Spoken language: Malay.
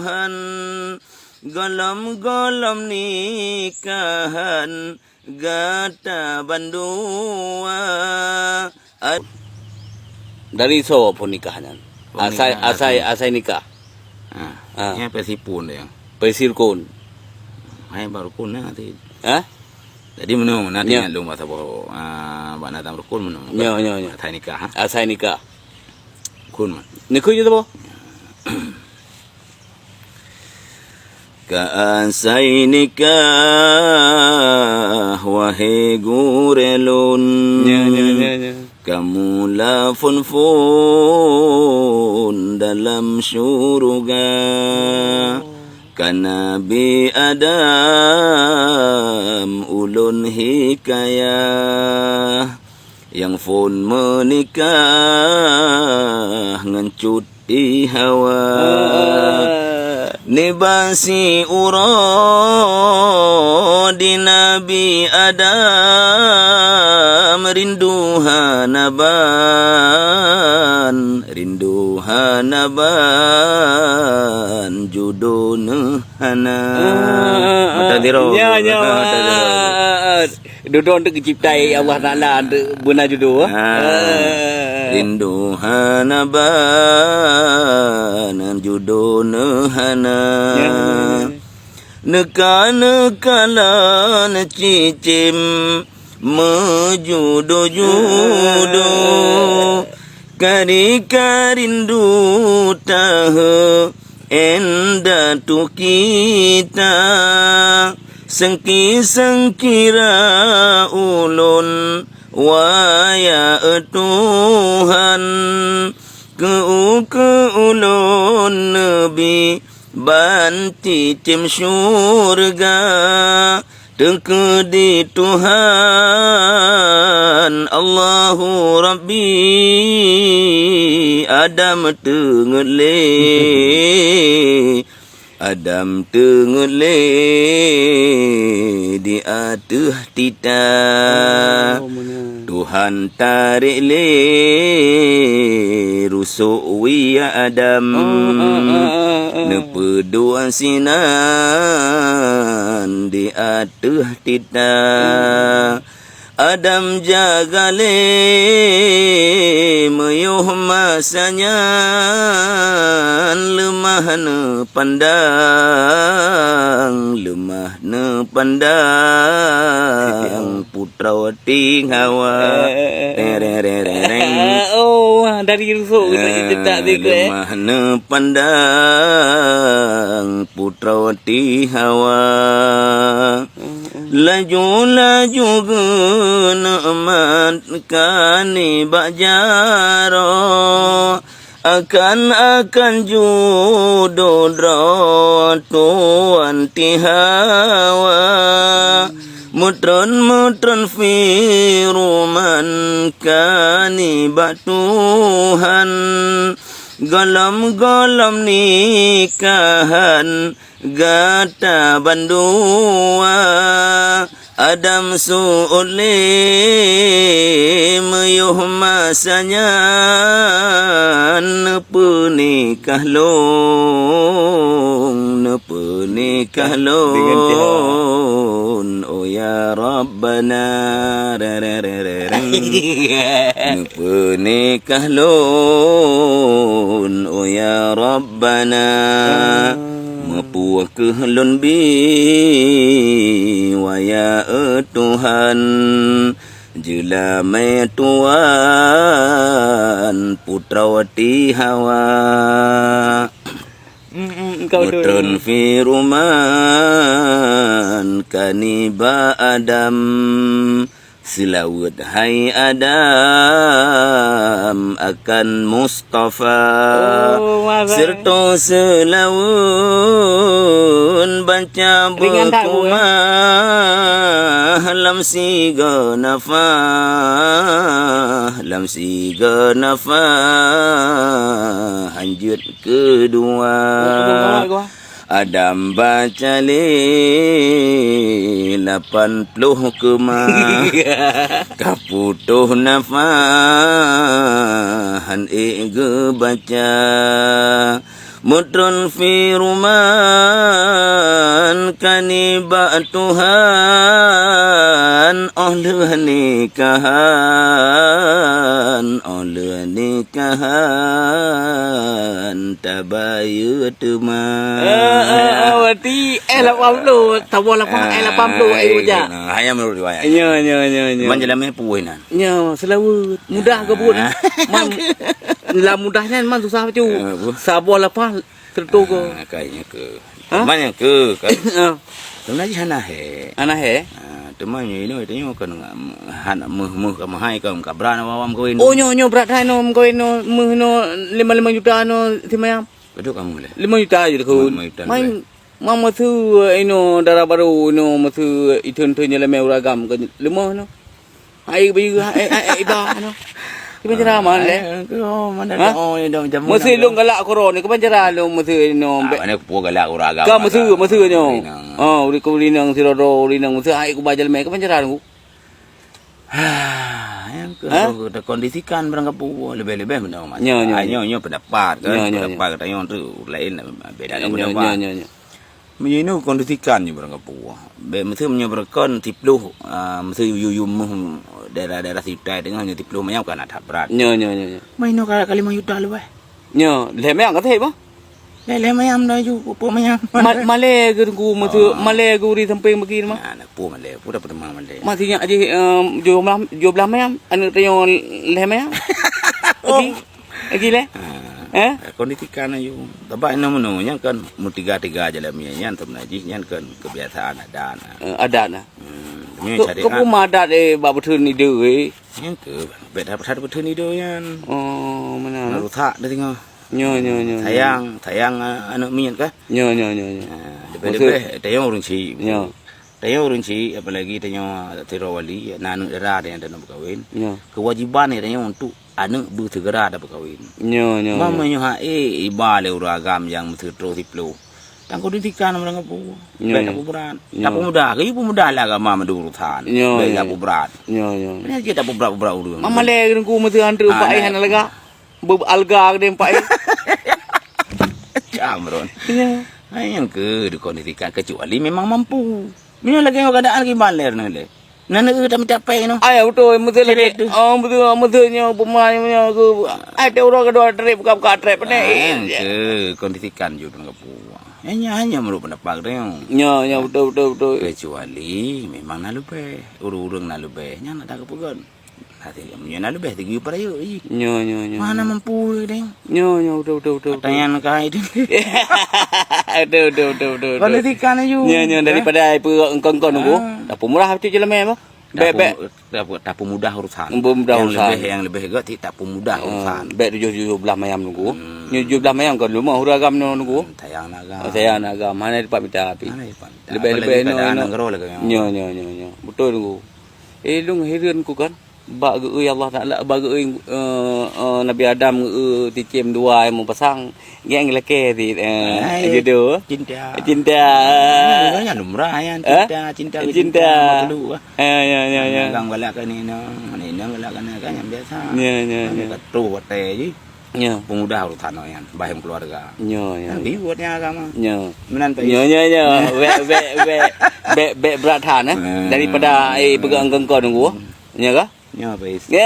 Tuhan Golom-golom nikahan Gata bandua. Dari so pernikahan asai nikah. Ini pesipun dia. Pesirkun. Hai baru kun nanti. Jadi menung nanti lu masa bawa bana tam rukun menung. Nyo. Asai nikah. Asai nikah. Kun man. Nikah itu apa? Kaasay nikah wahai gurelun. Kamula funfun dalam syurga. Kanabi Adam ulun hikayah. Yang fun menikah ngencut di hawa. Nibasi uro di Nabi Adam rindu hanaban judun hana matadiro duduk untuk diciptai Allah Ta'ala benar judul rindu hanaban judun hana neka-nekalan cicim mejudo-judo kari-karindu tahe enda tu kita sengki-sengkira ulun waya Tuhan ke ulun nabi banti cim syurga tengke di Tuhan Allahu Rabbi Adam tengele di atuh tita Tuhan tarik le rusuk wiya Adam nepeduan sinan di atuh tita Adam jagale meyuh masanya lemah ne pandang putrawati hawa dari rusuk lemah ne pandang putrawati hawa laju genamat kani bajaro akan judodro tuan tihawa mutron firuman kani batuhan golom nikahan gata bandua Adam su'ule meyuh masanya nepe nikah long oh ya Rabbana nepe nikah long oh ya Rabbana Mapuah kehlun bi waya Tuhan jelamai tuan putrawati hawa putron firuman kaniba Adam selawat hai Adam akan Mustafa serta selawun baca berkumah lam siga nafah lanjut kedua Adam baca le 80 kemah kaputuh nafahan ege baca Mutrun fi ruman kaniba Tuhan oleh nikahan tabayu teman. Berarti 80 tawar 80 ayo aja. Hanya menurut riwayat. Nya. Man jalan puin nah. Nya selawat mudah ke bun. Man lah mudahnya man susah cu. Sabar lepas tertu ko. Kayaknya ke. Man yang ke kan. Sebenarnya sana he. Anak he. Teman ini itu kan han meh ka mahai ka kabran awam ko ini. Oh nyo berat hai no ko no meh no 5 juta no timayam. Betul kamu boleh. 5 juta je ko. Main mama tu ino darah baru no matu itun-tunnya le meuragam ko 5 no. Ai baju ai ba no. Ki penjara man le. Oh mana oh ini dong jam. Mesti long galak korone ke penjara lo mesti no. Mana ku galak uragam. Ka mesti nyo. Oh uri ko linang sirodo linang mesti ai ku bajal me ke penjara ku. Yang ke kondisikan berangkat pu lebih-lebih benar mas. Nyo. Nyo pendapat kan. Pendapat kata yang tu lain beda dengan pendapat. Nyo. Menyentuh kondisikan je berangkat pu. Mesti menyebarkan tipluh mesti yuyum daerah-daerah sitai dengan tipluh mayam kan ada berat. Nyo. Main no kali 5 juta lebih. Nyo, le me ang kathe ba? Le mayam dah ju pu mayam. Male ke ku mesti male ke uri samping begini mah. Nah, pu male, pu dapat mah male. Matinya aje jumlah mayam anu tayo le mayam. Lagi le? Kondisikan ayu. Tapi ini menunya kan tiga aja lah mian tu menaji yang kan kebiasaan ada. Ada nah. Cari Kau madat bab betul ni dewe. Yang ke beda betul ni dewe yan. Oh mana? Narutak dah tengok. Nyo. Sayang anak mian kah? Nyo. Lebih tayang orang si. Nyo. Tayang orang si apalagi tayang terawali nanu era yang dah nak berkahwin. Nyo. Kewajiban ni tayang untuk anak bersegera dah berkahwin. Nyo. Mama nyo ibale uragam yang mesti terus dipelu. Tang kondisikan orang apa? Beda berat. Tak mudah. Kayu pun mudah lah agama mendurutan. Beda berat. Nyo. Mana kita berat urang. Mama le ku mesti antri upai han laga. Alga ke empai. Jamron. Nyo. Yang ke dikondisikan kecuali memang mampu. Mina lagi keadaan lagi baler nale. Nana tak mencapai no. Ay betul mesti lagi. Mesti nyo pemainnya ku. Ada orang kedua trip buka trip ni. Ke kondisikan juga dengan puas. Hanya menurut pendapat dia. Nyo betul. Kecuali memang nalube, urung nalube, nya nak tak kepugan. Hati dia nalube tinggi pada yo. Nyo. Mana mampu dia. Nyo betul. Tanya nak itu. Betul. Kondisikan aja. Nyo daripada engkau nunggu. Dapur murah tu je lah memang. Dapur mudah urusan. Yang lebih hebat dapur mudah urusan. Baik 17 mayam nunggu. 17 mayam kan rumah huragam nunggu. Tayang naga. Mana dapat minta api. Lebih Nyo. Betul nunggu. Lung hiran ku kan. Bag Allah Taala bag Nabi Adam ticim dua yang pasang geng leke di jodoh cinta ya lumrah ya cinta ya gang balak kan ini balak kan yang biasa ya tu hotel je ya pemuda urusan yang bahem keluarga dibuatnya agama menantai be berat daripada pegang engkau nunggu ya kah? Ya, baik.